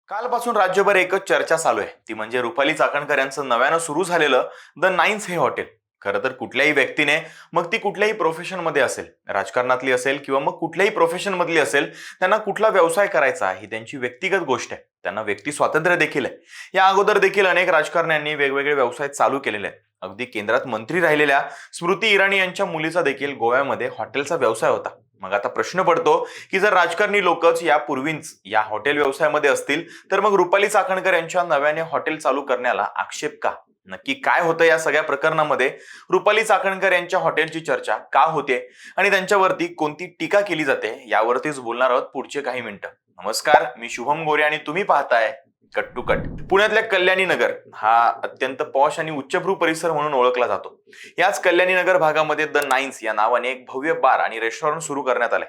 कालपासून राज्यभर एकच चर्चा चालू आहे, ती म्हणजे रुपाली चाकणकर यांचं नव्यानं सुरू झालेलं द नाईन्स हे हॉटेल. खरं तर कुठल्याही व्यक्तीने, मग ती कुठल्याही प्रोफेशन मध्ये असेल, राजकारणातली असेल किंवा मग कुठल्याही प्रोफेशन मधली असेल, त्यांना कुठला व्यवसाय करायचा ही त्यांची व्यक्तिगत गोष्ट आहे. त्यांना व्यक्ती स्वातंत्र्य देखील आहे. या अगोदर देखील अनेक राजकारण्यांनी वेगवेगळे व्यवसाय चालू केलेले आहेत. अगदी केंद्रात मंत्री राहिलेल्या स्मृती इराणी यांच्या मुलीचा देखील गोव्यामध्ये हॉटेलचा व्यवसाय होता. मग आता प्रश्न पडतो की जर राजकारणी लोकच यापूर्वीच या हॉटेल व्यवसायामध्ये असतील, तर मग रुपाली चाकणकर यांच्या नव्याने हॉटेल चालू करण्याला आक्षेप का? नक्की काय होतं या सगळ्या प्रकरणामध्ये? रुपाली चाकणकर यांच्या हॉटेलची चर्चा का होते आणि त्यांच्यावरती कोणती टीका केली जाते, यावरतीच बोलणार आहोत पुढचे काही मिनिटं. नमस्कार, मी शुभम गोरे आणि तुम्ही पाहताय कट टू कट. पुण्यातल्या कल्याणी नगर हा अत्यंत पॉश आणि उच्चभ्रू परिसर म्हणून ओळखला जातो. याच कल्याणी नगर भागामध्ये द नाईन्स या नावाने एक भव्य बार आणि रेस्टॉरंट सुरू करण्यात आलंय.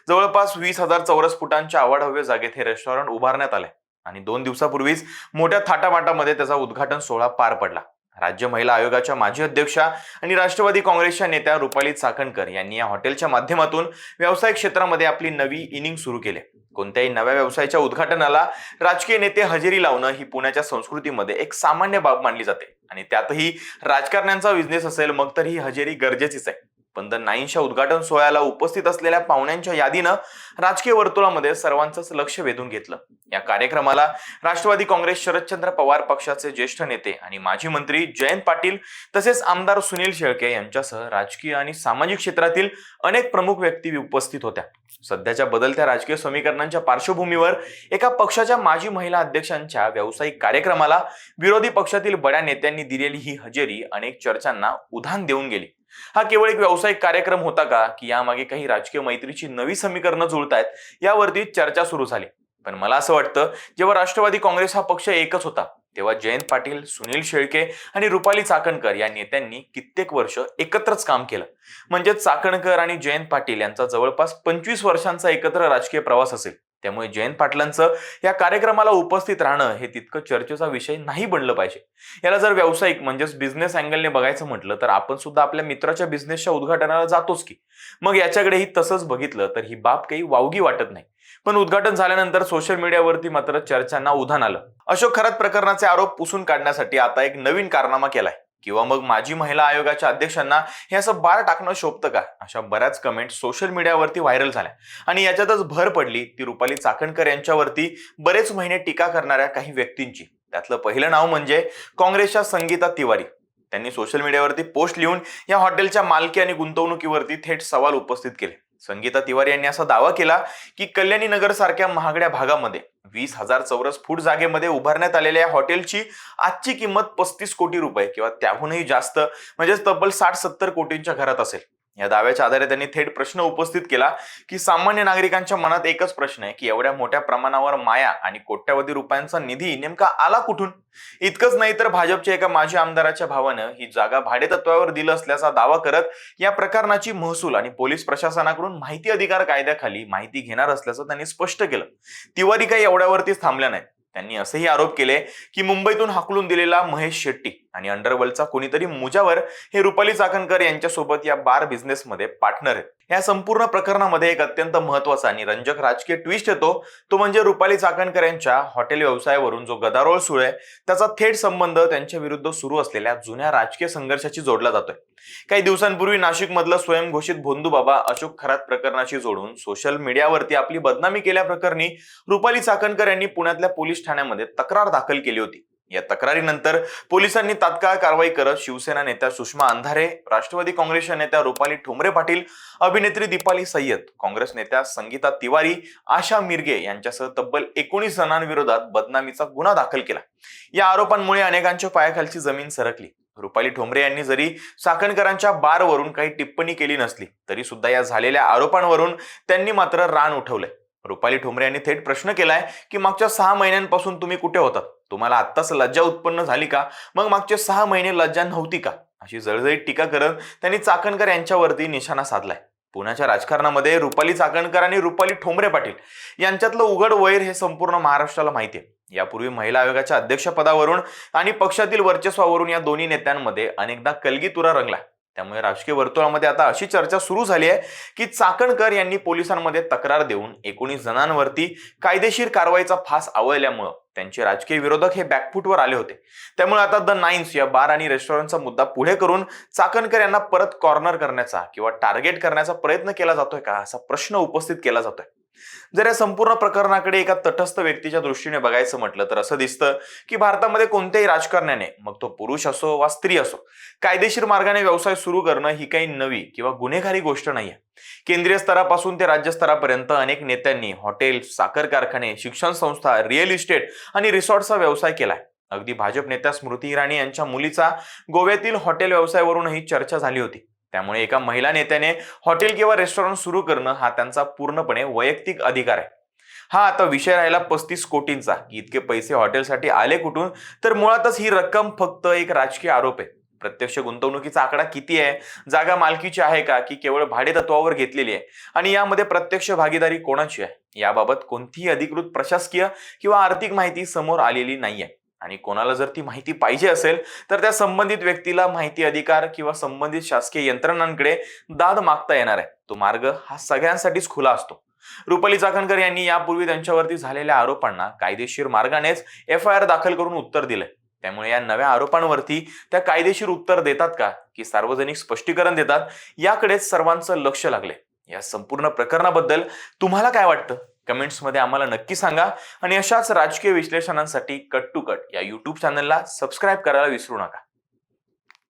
जवळपास 20,000 चौरस फुटांच्या आवाढव्य जागेत हे रेस्टॉरंट उभारण्यात आलंय आणि 2 दिवसापूर्वीच मोठ्या थाटामाटामध्ये त्याचा उद्घाटन सोहळा पार पडला. राज्य महिला आयोगाच्या माजी अध्यक्षा आणि राष्ट्रवादी काँग्रेसच्या नेत्या रुपाली चाकणकर यांनी या हॉटेलच्या माध्यमातून व्यवसाय क्षेत्रामध्ये आपली नवी इनिंग सुरू केली. कोणत्याही नव्या व्यवसायाच्या उद्घाटनाला राजकीय नेते हजेरी लावणं ही पुण्याच्या संस्कृतीमध्ये एक सामान्य बाब मानली जाते आणि त्यातही राजकारण्यांचा बिझनेस असेल मग तर ही हजेरी गरजेचीच आहे. पण द नाईनच्या उद्घाटन सोहळ्याला उपस्थित असलेल्या पाहुण्यांच्या यादीनं राजकीय वर्तुळामध्ये सर्वांचंच लक्ष वेधून घेतलं. या कार्यक्रमाला राष्ट्रवादी काँग्रेस शरदचंद्र पवार पक्षाचे ज्येष्ठ नेते आणि माजी मंत्री जयंत पाटील तसेच आमदार सुनील शेळके यांच्यासह राजकीय आणि सामाजिक क्षेत्रातील अनेक प्रमुख व्यक्ती उपस्थित होत्या. सध्याच्या बदलत्या राजकीय समीकरणांच्या पार्श्वभूमीवर एका पक्षाच्या माजी महिला अध्यक्षांच्या व्यावसायिक कार्यक्रमाला विरोधी पक्षातील बड्या नेत्यांनी दिलेली ही हजेरी अनेक चर्चांना उधाण देऊन गेली. हा केवळ एक व्यावसायिक कार्यक्रम होता का, की यामागे काही राजकीय मैत्रीची नवी समीकरणं जुळतायत, यावरती चर्चा सुरू झाली. पण मला असं वाटतं, जेव्हा राष्ट्रवादी काँग्रेस हा पक्ष एकच होता, तेव्हा जयंत पाटील, सुनील शेळके आणि रुपाली चाकणकर या नेत्यांनी कित्येक वर्ष एकत्रच काम केलं. म्हणजे चाकणकर आणि जयंत पाटील यांचा जवळपास 25 वर्षांचा एकत्र राजकीय प्रवास असेल. त्यामुळे जयंत पाटलांचं या कार्यक्रमाला उपस्थित राहणं हे तितकं चर्चेचा विषय नाही बनलं पाहिजे. याला जर व्यावसायिक म्हणजेच बिझनेस अँगलने बघायचं म्हटलं तर आपण सुद्धा आपल्या मित्राच्या बिझनेसच्या उद्घाटनाला जातोच की. मग याच्याकडेही तसंच बघितलं तर ही बाब काही वावगी वाटत नाही. पण उद्घाटन झाल्यानंतर सोशल मीडियावरती मात्र चर्चांना उधाण आलं. अशोक खरात प्रकरणाचे आरोप पुसून काढण्यासाठी आता एक नवीन कारनामा केलाय, किंवा मग माजी महिला आयोगाच्या अध्यक्षांना हे असं बार टाकणं शोभतं का, अशा बऱ्याच कमेंट सोशल मीडियावरती व्हायरल झाल्या. आणि याच्यातच भर पडली ती रुपाली चाकणकर यांच्यावरती बरेच महिने टीका करणाऱ्या काही व्यक्तींची. त्यातलं पहिलं नाव म्हणजे काँग्रेसच्या संगीता तिवारी. त्यांनी सोशल मीडियावरती पोस्ट लिहून या हॉटेलच्या मालकी आणि गुंतवणुकीवरती थेट सवाल उपस्थित केले. संगीता तिवारी यांनी असा दावा केला की कल्याणी नगर सारख्या महागड्या भागामध्ये 20,000 चौरस फूट जागेमध्ये उभारण्यात आलेल्या हॉटेलची आजची किंमत 35 कोटी रुपये किंवा त्याहूनही जास्त, म्हणजेच तब्बल 60-70 कोटींच्या घरात असेल. या दाव्याच्या आधारे त्यांनी थेट प्रश्न उपस्थित केला की सामान्य नागरिकांच्या मनात एकच प्रश्न आहे की एवढ्या मोठ्या प्रमाणावर माया आणि कोट्यवधी रुपयांचा निधी नेमका आला कुठून? इतकंच नाही तर भाजपच्या एका माजी आमदाराच्या भावानं ही जागा भाडेतत्वावर दिलं असल्याचा दावा करत या प्रकरणाची महसूल आणि पोलीस प्रशासनाकडून माहिती अधिकार कायद्याखाली माहिती घेणार असल्याचं त्यांनी स्पष्ट केलं. तिवारी काही एवढ्यावरतीच थांबल्या नाहीत. त्यांनी असेही आरोप केले की मुंबईतून हाकलून दिलेला महेश शेट्टी आणि अंडरवर्ल्डचा कोणीतरी मुजावर हे रुपाली चाकणकर यांच्यासोबत या बार बिझनेसमध्ये पार्टनर आहेत. या संपूर्ण प्रकरणामध्ये एक अत्यंत महत्वाचा आणि रंजक राजकीय ट्विस्ट येतो, तो म्हणजे रुपाली चाकणकर यांच्या हॉटेल व्यवसायावरून जो गदारोळ सुरू आहे त्याचा थेट संबंध त्यांच्या विरुद्ध सुरू असलेल्या जुन्या राजकीय संघर्षाशी जोडला जातोय. काही दिवसांपूर्वी नाशिक मधलं स्वयंघोषित भोंदूबाबा अशोक खरात प्रकरणाशी जोडून सोशल मीडियावरती आपली बदनामी केल्याप्रकरणी रुपाली चाकणकर यांनी पुण्यातल्या पोलीस ठाण्यामध्ये तक्रार दाखल केली होती. या तक्रारीनंतर पोलिसांनी तात्काळ कारवाई करत शिवसेना नेत्या सुषमा अंधारे, राष्ट्रवादी काँग्रेसच्या नेत्या रुपाली ठोंबरे पाटील, अभिनेत्री दीपाली सय्यद, काँग्रेस नेत्या संगीता तिवारी, आशा मिरगे यांच्यासह तब्बल 19 जणांविरोधात बदनामीचा गुन्हा दाखल केला. या आरोपांमुळे अनेकांच्या पायाखालची जमीन सरकली. रुपाली ठोंबरे यांनी जरी चाकणकरांच्या बारवरून काही टिप्पणी केली नसली तरी सुद्धा या झालेल्या आरोपांवरून त्यांनी मात्र रान उठवलंय. रुपाली ठोंबरे यांनी थेट प्रश्न केलाय की मागच्या 6 महिन्यांपासून तुम्ही कुठे होतात? तुम्हाला आत्ताच लज्जा उत्पन्न झाली का? मग मागचे 6 महिने लज्जा नव्हती का? अशी जळजळीत टीका करत त्यांनी चाकणकर यांच्यावरती निशाणा साधलाय. पुण्याच्या राजकारणामध्ये रुपाली चाकणकर आणि रुपाली ठोंबरे पाटील यांच्यातलं उघड वैर हे संपूर्ण महाराष्ट्राला माहिती आहे. यापूर्वी महिला आयोगाच्या अध्यक्षपदावरून आणि पक्षातील वर्चस्वावरून या दोन्ही नेत्यांमध्ये अनेकदा कलगीतुरा रंगला. त्यामुळे राजकीय वर्तुळामध्ये आता अशी चर्चा सुरू झाली आहे की चाकणकर यांनी पोलिसांमध्ये तक्रार देऊन 19 जणांवरती कायदेशीर कारवाईचा फास आवळल्यामुळं त्यांचे राजकीय विरोधक हे बॅकफुटवर आले होते. त्यामुळे आता द नाईन्स या बार आणि रेस्टॉरंटचा मुद्दा पुढे करून चाकणकर यांना परत कॉर्नर करण्याचा किंवा टार्गेट करण्याचा प्रयत्न केला जातोय का, असा प्रश्न उपस्थित केला जातोय. जर या संपूर्ण प्रकरणाकडे एका तटस्थ व्यक्तीच्या दृष्टीने बघायचं म्हटलं तर असं दिसतं की भारतामध्ये कोणत्याही राजकारण्याने, मग तो पुरुष असो वा स्त्री असो, कायदेशीर मार्गाने व्यवसाय सुरू करणं ही काही नवी किंवा गुन्हेगारी गोष्ट नाहीये. केंद्रीय स्तरापासून ते राज्य स्तरापर्यंत अनेक नेत्यांनी हॉटेल, साखर कारखाने, शिक्षण संस्था, रिअल इस्टेट आणि रिसॉर्टचा व्यवसाय केलाय. अगदी भाजप नेत्या स्मृती इराणी यांच्या मुलीचा गोव्यातील हॉटेल व्यवसायावरूनही चर्चा झाली होती. त्यामुळे एका महिला नेत्याने हॉटेल किंवा रेस्टॉरंट सुरू करणं हा त्यांचा पूर्णपणे वैयक्तिक अधिकार आहे. हा आता विषय राहिला 35 कोटींचा, की इतके पैसे हॉटेलसाठी आले कुठून, तर मुळातच ही रक्कम फक्त एक राजकीय आरोप आहे. प्रत्यक्ष गुंतवणुकीचा आकडा किती आहे, जागा मालकीची आहे का की केवळ भाडेतत्वावर घेतलेली आहे, आणि यामध्ये प्रत्यक्ष भागीदारी कोणाची आहे, याबाबत कोणतीही अधिकृत प्रशासकीय किंवा आर्थिक माहिती समोर आलेली नाहीये. आणि कोणाला जर ती माहिती पाहिजे असेल तर त्या संबंधित व्यक्तीला माहिती अधिकार किंवा संबंधित शासकीय यंत्रणांकडे दाद मागता येणार आहे. तो मार्ग हा सगळ्यांसाठीच खुला असतो. रुपाली चाकणकर यांनी यापूर्वी त्यांच्यावरती झालेल्या आरोपांना कायदेशीर मार्गानेच FIR दाखल करून उत्तर दिलंय. त्यामुळे या नव्या आरोपांवरती त्या कायदेशीर उत्तर देतात का की सार्वजनिक स्पष्टीकरण देतात, याकडेच सर्वांचं लक्ष लागले. या संपूर्ण प्रकरणाबद्दल तुम्हाला काय वाटतं, कमेंट्समध्ये आम्हाला नक्की सांगा. आणि अशाच राजकीय विश्लेषणांसाठी कट टू कट या YouTube चॅनलला सबस्क्राईब करायला विसरू नका.